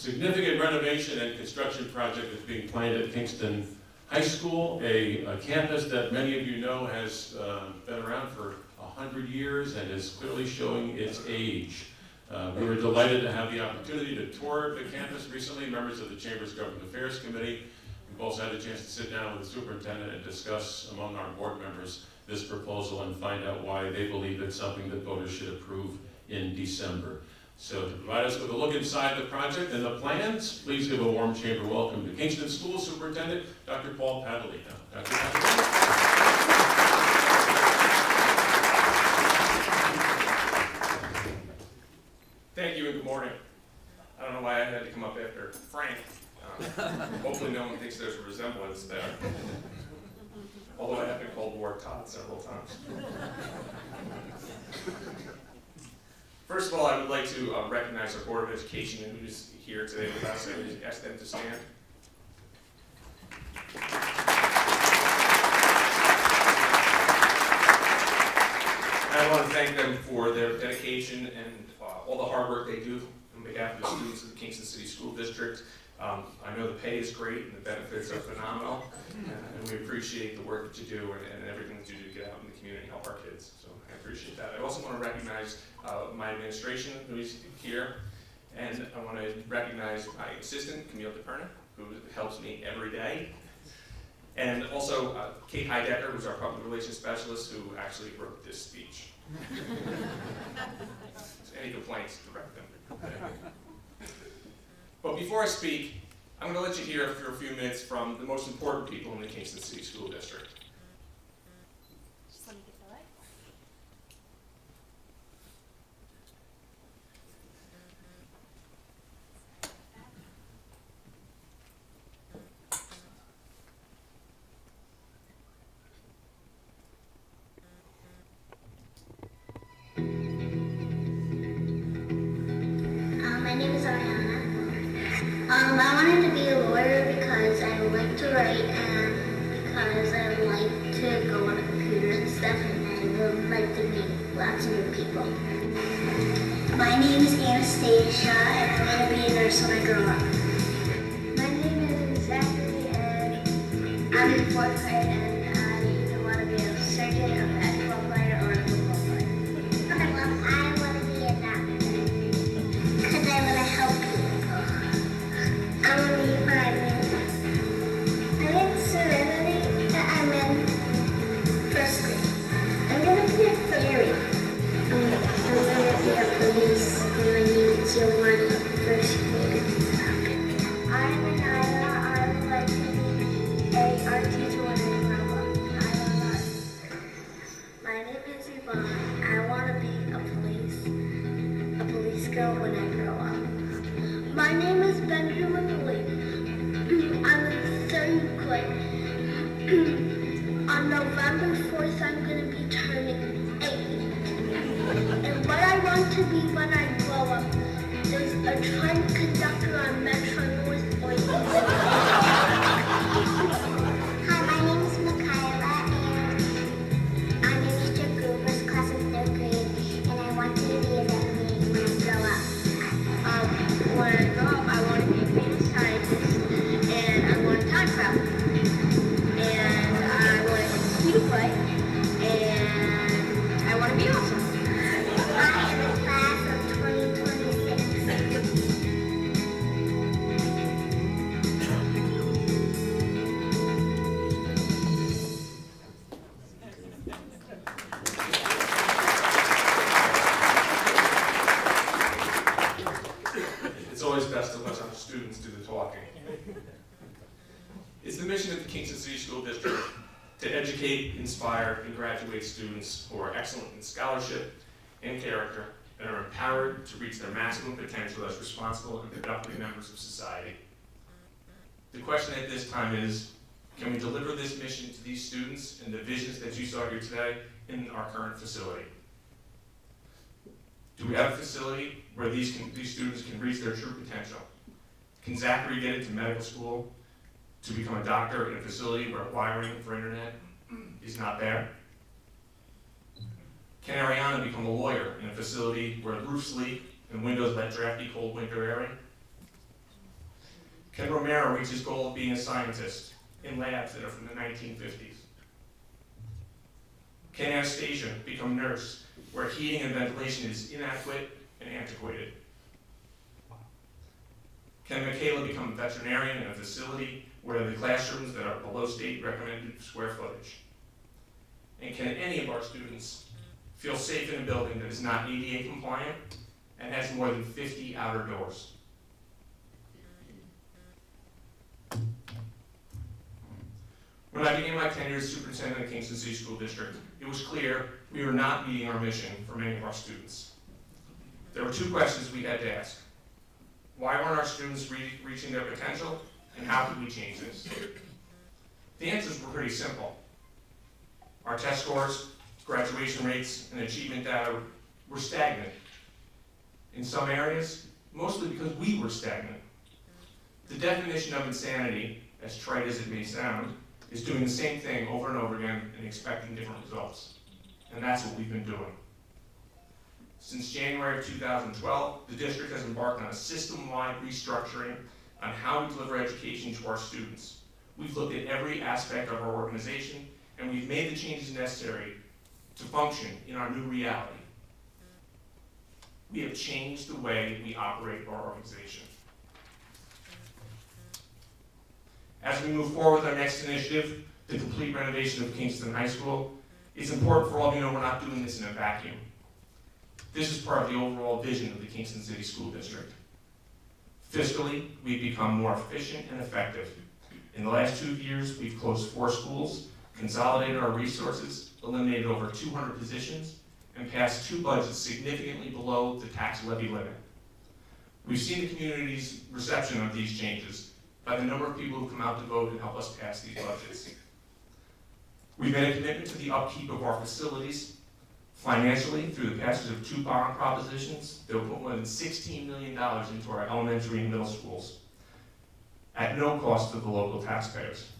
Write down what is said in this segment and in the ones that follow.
significant renovation and construction project is being planned at Kingston High School, a campus that many of you know has been around for 100 years and is clearly showing its age. We were delighted to have the opportunity to tour the campus recently, members of the Chamber's Government Affairs Committee. We've also had a chance to sit down with the superintendent and discuss among our board members this proposal and find out why they believe it's something that voters should approve in December. So to provide us with a look inside the project and the plans, please give a warm chamber welcome to Kingston School Superintendent, Dr. Paul Padalino. Dr. Padalino. Thank you and good morning. I don't know why I had to come up after Frank. Hopefully no one thinks there's a resemblance there. Although I have been called War Todd several times. First of all, I would like to recognize our Board of Education who is here today with us. I would ask them to stand. I want to thank them for their dedication and all the hard work they do on behalf of the students of the Kingston City School District. I know the pay is great and the benefits are phenomenal, and we appreciate the work that you do and everything that you do to get out in the community and help our kids. So I appreciate that. I also want to recognize my administration who is here, and I want to recognize my assistant, Camille DePerna, who helps me every day. And also Kate Heidecker, who's our public relations specialist, who actually wrote this speech. So any complaints, direct them. But before I speak, I'm going to let you hear for a few minutes from the most important people in the Kingston City School District. Just let me get the light. My name is Ariana. I wanted to be a lawyer because I like to write and because I like to go on a computer and stuff, and I would like to meet lots of new people. My name is Anastasia and I want to be a nurse when I grow up. My name is Zachary and I'm in 4th grade and I want to be a surgeon, a basketball player, or a football player. I want to be a doctor because I want to help people. I want to be fireman. I'm in Serenity. I'm in 1st grade. I'm going to be a fairy. I'm going to be a police and my name is Giovanni, 1st grade. I'm an Ida. I would like to be a art teacher when I grow up. I love art. My name is Yvonne. I want to be a police girl when I grow up. My name is Benjamin Lee. I'm in 3rd grade. On November 4th, I'm going to be turning 8. And what I want to be when I grow up is a train conductor on Metro North or Hi, my name is Michaela, and I'm in Mr. Gruber's class of 3rd grade, and I want to be a veterinarian when I grow up. When I grow up, I want to be a famous scientist, and I want to time travel, and I want to be play, and I want to be awesome. I am in class of 2026. It's always best to let our students do the talking. It's the mission of the Kingston City School District to educate, inspire, and graduate students who are excellent in scholarship and character and are empowered to reach their maximum potential as responsible and productive members of society. The question at this time is, can we deliver this mission to these students and the visions that you saw here today in our current facility? Do we have a facility where these students can reach their true potential? Can Zachary get into medical school to become a doctor in a facility where wiring for internet is not there? Can Ariana become a lawyer in a facility where roofs leak and windows let drafty cold winter air in? Can Romero reach his goal of being a scientist in labs that are from the 1950s? Can Anastasia become a nurse where heating and ventilation is inadequate and antiquated? Can Michaela become a veterinarian in a facility where the classrooms that are below state recommended square footage? And can any of our students feel safe in a building that is not ADA compliant and has more than 50 outer doors? When I began my tenure as superintendent of Kingston City School District, it was clear we were not meeting our mission for many of our students. There were two questions we had to ask. Why weren't our students reaching their potential, and how could we change this? The answers were pretty simple. Our test scores, graduation rates, and achievement data were stagnant. In some areas, mostly because we were stagnant. The definition of insanity, as trite as it may sound, is doing the same thing over and over again and expecting different results. And that's what we've been doing. Since January of 2012, the district has embarked on a system-wide restructuring on how we deliver education to our students. We've looked at every aspect of our organization, and we've made the changes necessary to function in our new reality. We have changed the way we operate our organization. As we move forward with our next initiative, the complete renovation of Kingston High School, it's important for all of you to know we're not doing this in a vacuum. This is part of the overall vision of the Kingston City School District. Fiscally, we've become more efficient and effective. In the last 2 years, we've closed 4 schools, consolidated our resources, eliminated over 200 positions, and passed 2 budgets significantly below the tax levy limit. We've seen the community's reception of these changes by the number of people who come out to vote and help us pass these budgets. We've made a commitment to the upkeep of our facilities financially through the passage of 2 bond propositions that will put more than $16 million into our elementary and middle schools at no cost to the local taxpayers,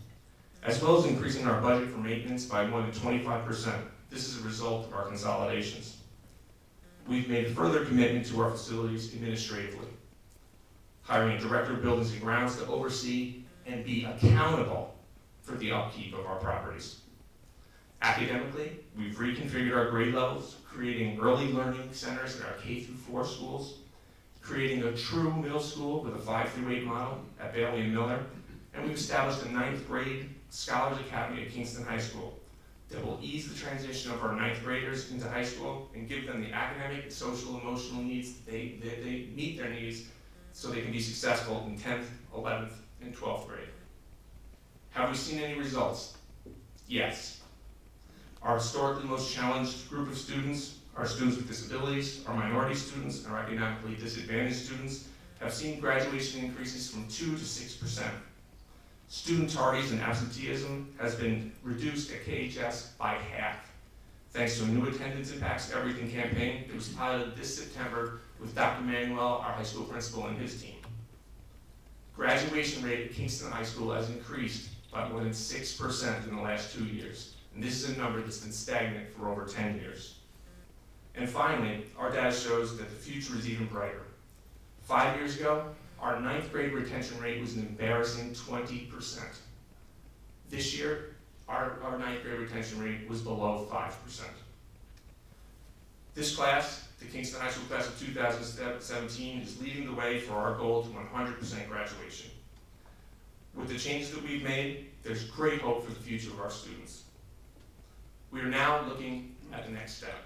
as well as increasing our budget for maintenance by more than 25%. This is a result of our consolidations. We've made a further commitment to our facilities administratively, hiring a director of buildings and grounds to oversee and be accountable for the upkeep of our properties. Academically, we've reconfigured our grade levels, creating early learning centers in our K-4 schools, creating a true middle school with a 5-8 model at Bailey and Miller, and we've established a 9th grade Scholars Academy at Kingston High School that will ease the transition of our 9th graders into high school and give them the academic, social, emotional needs that they meet their needs so they can be successful in 10th, 11th, and 12th grade. Have we seen any results? Yes. Our historically most challenged group of students, our students with disabilities, our minority students, and our economically disadvantaged students have seen graduation increases from 2 to 6%. Student tardies and absenteeism has been reduced at KHS by half, thanks to a new Attendance Impacts Everything campaign that was piloted this September with Dr. Manuel, our high school principal, and his team. Graduation rate at Kingston High School has increased by more than 6% in the last 2 years, and this is a number that's been stagnant for over 10 years. And finally, our data shows that the future is even brighter. 5 years ago, our 9th grade retention rate was an embarrassing 20%. This year, our 9th grade retention rate was below 5%. This class, the Kingston High School class of 2017, is leading the way for our goal to 100% graduation. With the changes that we've made, there's great hope for the future of our students. We are now looking at the next step.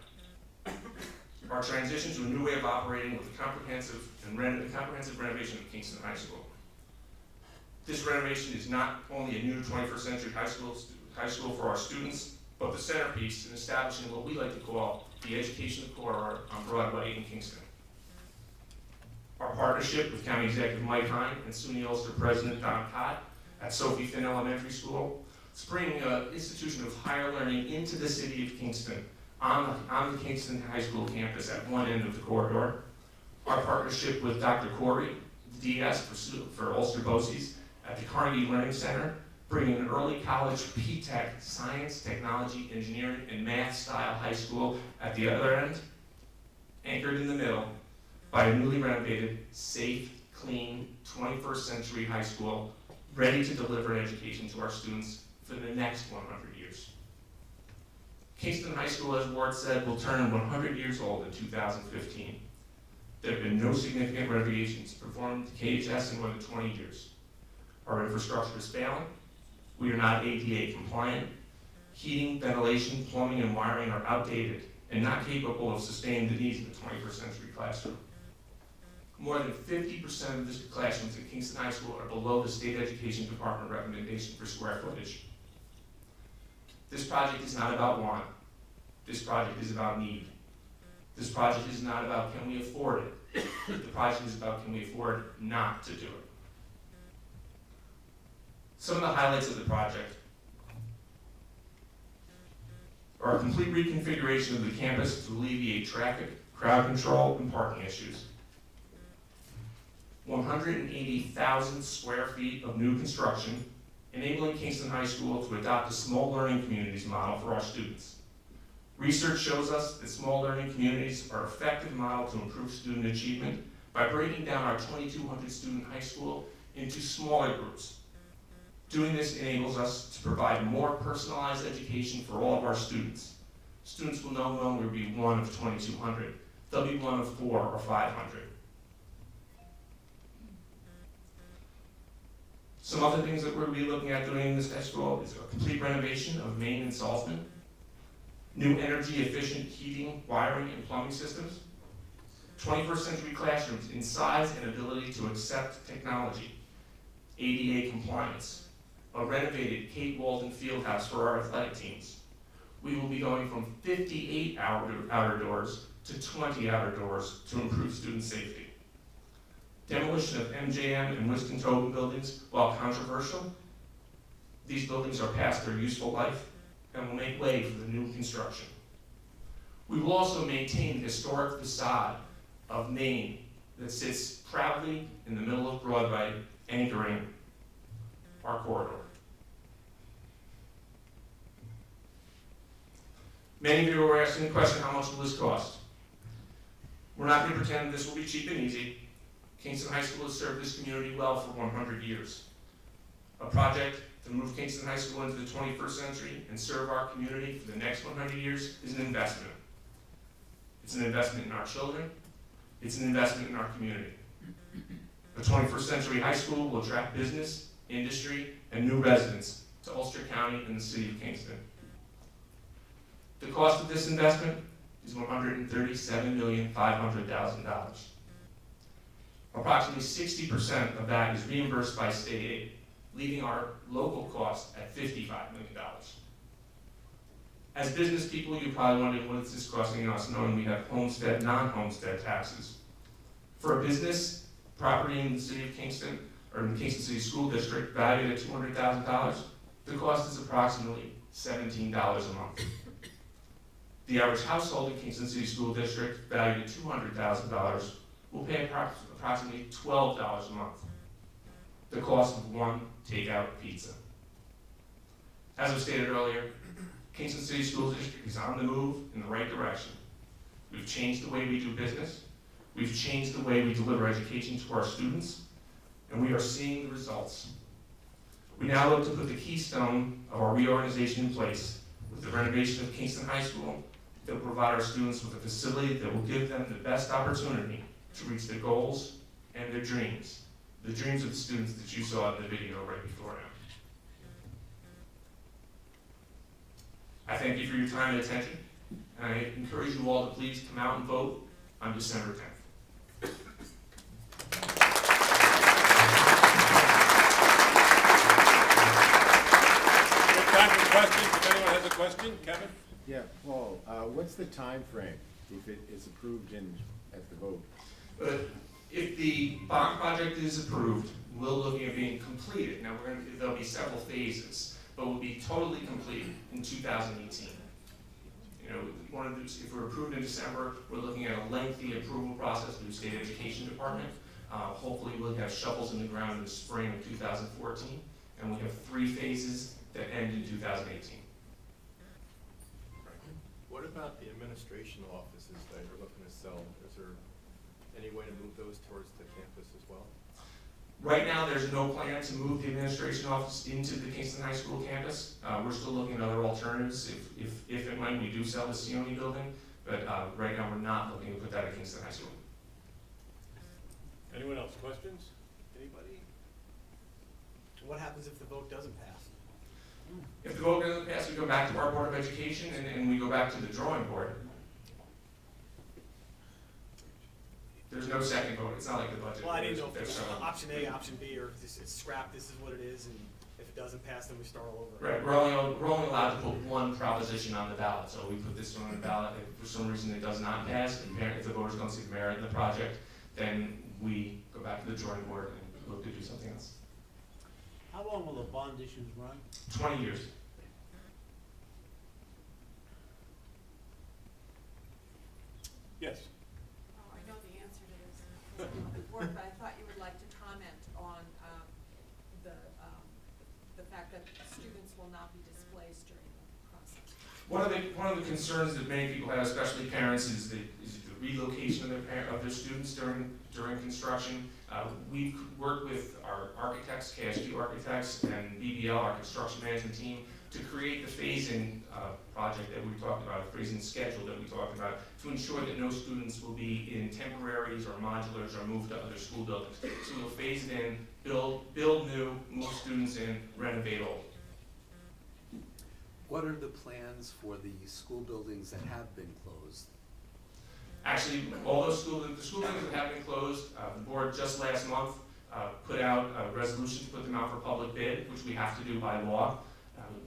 Our transition to a new way of operating with a comprehensive renovation of Kingston High School. This renovation is not only a new 21st century high school for our students, but the centerpiece in establishing what we like to call the educational corridor on Broadway in Kingston. Our partnership with County Executive Mike Hine and SUNY Ulster President Don Cott at Sophie Finn Elementary School is bringing an institution of higher learning into the city of Kingston on the Kingston High School campus at one end of the corridor. Our partnership with Dr. Corey, the DS for Ulster BOCES at the Carnegie Learning Center, bringing an early college P-Tech, science, technology, engineering, and math style high school at the other end, anchored in the middle by a newly renovated, safe, clean, 21st century high school ready to deliver an education to our students for the next 100 years. Kingston High School, as Ward said, will turn 100 years old in 2015. There have been no significant renovations performed to KHS in more than 20 years. Our infrastructure is failing. We are not ADA compliant. Heating, ventilation, plumbing, and wiring are outdated and not capable of sustaining the needs of the 21st century classroom. More than 50% of the classrooms at Kingston High School are below the State Education Department recommendation for square footage. This project is not about want. This project is about need. This project is not about can we afford it. The project is about can we afford not to do it. Some of the highlights of the project are a complete reconfiguration of the campus to alleviate traffic, crowd control, and parking issues. 180,000 square feet of new construction, enabling Kingston High School to adopt a small learning communities model for our students. Research shows us that small learning communities are an effective model to improve student achievement by breaking down our 2,200 student high school into smaller groups. Doing this enables us to provide more personalized education for all of our students. Students will no longer be one of 2,200. They'll be one of 400 or 500. Some other things that we'll be looking at doing in this high school is a complete renovation of main and Salzman, new energy efficient heating, wiring, and plumbing systems, 21st century classrooms in size and ability to accept technology, ADA compliance, a renovated Kate Walden Fieldhouse for our athletic teams. We will be going from 58 outer doors to 20 outer doors to improve student safety. Demolition of MJM and Winston-Tobin buildings, while controversial, these buildings are past their useful life and will make way for the new construction. We will also maintain the historic facade of Maine that sits proudly in the middle of Broadway, anchoring our corridor. Many of you are asking the question, how much will this cost? We're not going to pretend this will be cheap and easy. Kingston High School has served this community well for 100 years. A project to move Kingston High School into the 21st century and serve our community for the next 100 years is an investment. It's an investment in our children. It's an investment in our community. A 21st century high school will attract business, industry, and new residents to Ulster County and the city of Kingston. The cost of this investment is $137,500,000. Approximately 60% of that is reimbursed by state aid, leaving our local cost at $55 million. As business people, you're probably wondering what is this costing us, knowing we have homestead, non-homestead taxes. For a business, property in the city of Kingston, or in the Kingston City School District, valued at $200,000, the cost is approximately $17 a month. The average household in Kingston City School District, valued at $200,000, will pay approximately $12 a month, the cost of one takeout pizza. As I stated earlier, Kingston City School District is on the move in the right direction. We've changed the way we do business. We've changed the way we deliver education to our students, and we are seeing the results. We now look to put the keystone of our reorganization in place with the renovation of Kingston High School that will provide our students with a facility that will give them the best opportunity to reach their goals and their dreams, the dreams of the students that you saw in the video right before now. I thank you for your time and attention, and I encourage you all to please come out and vote on December 10th. Good time for questions, if anyone has a question. Kevin? Yeah, Paul, what's the time frame if it is approved at the vote? If the bond project is approved, we're looking at being completed. Now, there'll be several phases, but we'll be totally complete in 2018. You know, if we're approved in December, we're looking at a lengthy approval process through the State Education Department. Hopefully, we'll have shovels in the ground in the spring of 2014, and we have 3 phases that end in 2018. What about the administration offices that you're looking to sell? Is there any way to move those towards the campus as well? Right now, there's no plan to move the administration office into the Kingston High School campus. We're still looking at other alternatives if and when we do sell the Sione building, but right now we're not looking to put that at Kingston High School. Anyone else? Questions? Anybody? What happens if the vote doesn't pass? If the vote doesn't pass, we go back to our Board of Education and we go back to the drawing board. There's no second vote. It's not like the budget. Well, I didn't know if There's it's no- option A, option B, or if it's scrap, this is what it is, and if it doesn't pass, then we start all over. Right, we're only allowed to put one proposition on the ballot, so we put this one on the ballot. If for some reason it does not pass, if the voters don't see the merit in the project, then we go back to the drawing board and look to do something else. How long will the bond issues run? 20 years. Yes. Oh, I know the answer to this. It's a public board, but I thought you would like to comment on the fact that students will not be displaced during the process. One of the concerns that many people have, especially parents, is the relocation of their students during construction. We've worked with our architects, KSG architects, and BBL, our construction management team, to create the phasing project that we talked about, a phasing schedule that we talked about, to ensure that no students will be in temporaries or modulars or moved to other school buildings. So we'll phase it in, build new, move students in, renovate old. What are the plans for the school buildings that have been closed? Actually, all those the school buildings that have been closed, the board just last month put out a resolution to put them out for public bid, which we have to do by law.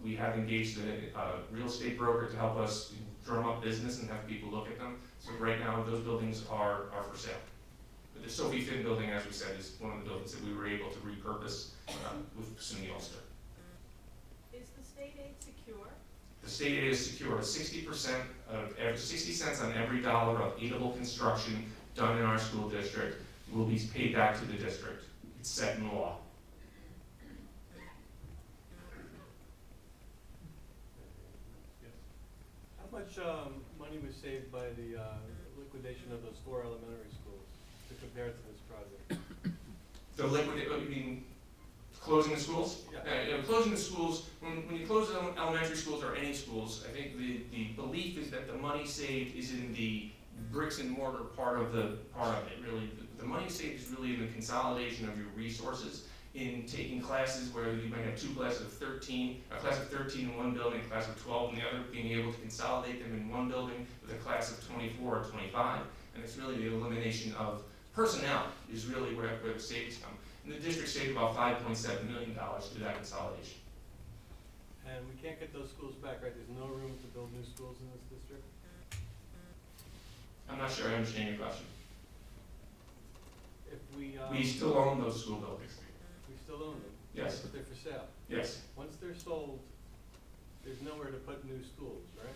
We have engaged a real estate broker to help us drum up business and have people look at them. So right now, those buildings are for sale. But the Sophie Finn building, as we said, is one of the buildings that we were able to repurpose with SUNY Ulster. Is the state aid secure? The state aid is secure. 60 cents on every dollar of aidable construction done in our school district will be paid back to the district. It's set in law. How much money was saved by the liquidation of those 4 elementary schools to compare to this project? You mean closing the schools? Yeah. Closing the schools, when you close elementary schools or any schools, I think the belief is that the money saved is in the bricks and mortar part of it, really. The money saved is really in the consolidation of your resources, in taking classes where you might have two classes of 13, a class of 13 in one building, a class of 12 in the other, being able to consolidate them in one building with a class of 24 or 25. And it's really the elimination of personnel is really where the savings come. And the district saved about $5.7 million through that consolidation. And we can't get those schools back, right? There's no room to build new schools in this district? I'm not sure I understand your question. If we still own those school buildings. we still own them? Yes. But they're for sale. Yes. Once they're sold, there's nowhere to put new schools, right?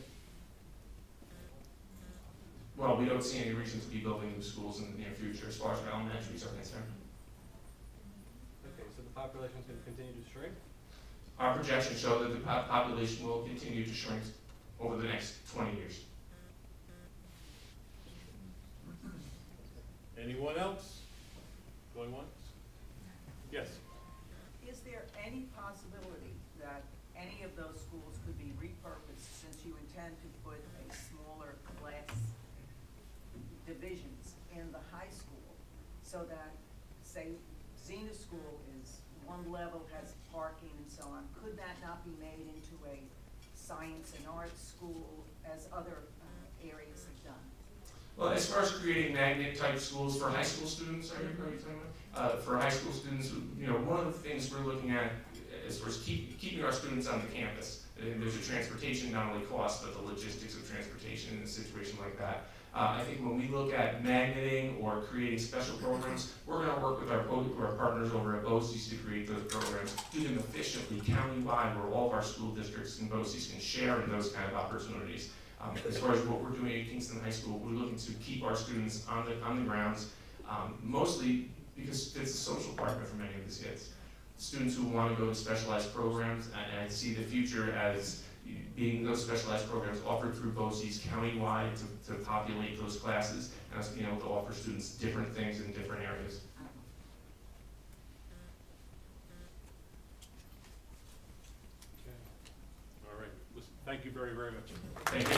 Well, we don't see any reason to be building new schools in the near future as far as our elementaries are concerned. Okay, so the population's gonna continue to shrink? Our projections show that the population will continue to shrink over the next 20 years. Anyone else? Going once? Yes. Is there any possibility that any of those schools could be repurposed, since you intend to put a smaller class divisions in the high school, so that, say, Xena School is one level, has parking and so on, could that not be made into a science and arts school as other areas have done? Well, as far as creating magnet-type schools for high school students, are you talking about? For high school students, one of the things we're looking at as far as keeping our students on the campus. And there's a transportation, not only cost, but the logistics of transportation in a situation like that. I think when we look at magneting or creating special programs, we're going to work with our partners over at BOCES to create those programs, do them efficiently, countywide, where all of our school districts and BOCES can share in those kind of opportunities. As far as what we're doing at Kingston High School, we're looking to keep our students on the grounds, mostly because it's a social partner for many of these kids. Students who want to go to specialized programs, and I see the future as being those specialized programs offered through BOCES countywide to populate those classes, and us being able to offer students different things in different areas. very, very much. Thank you.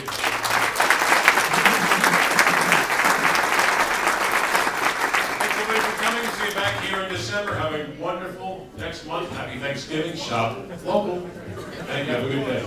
Thanks everybody for coming. See you back here in December. Have a wonderful next month. Happy Thanksgiving. Shop local. Thank you. Have a good day.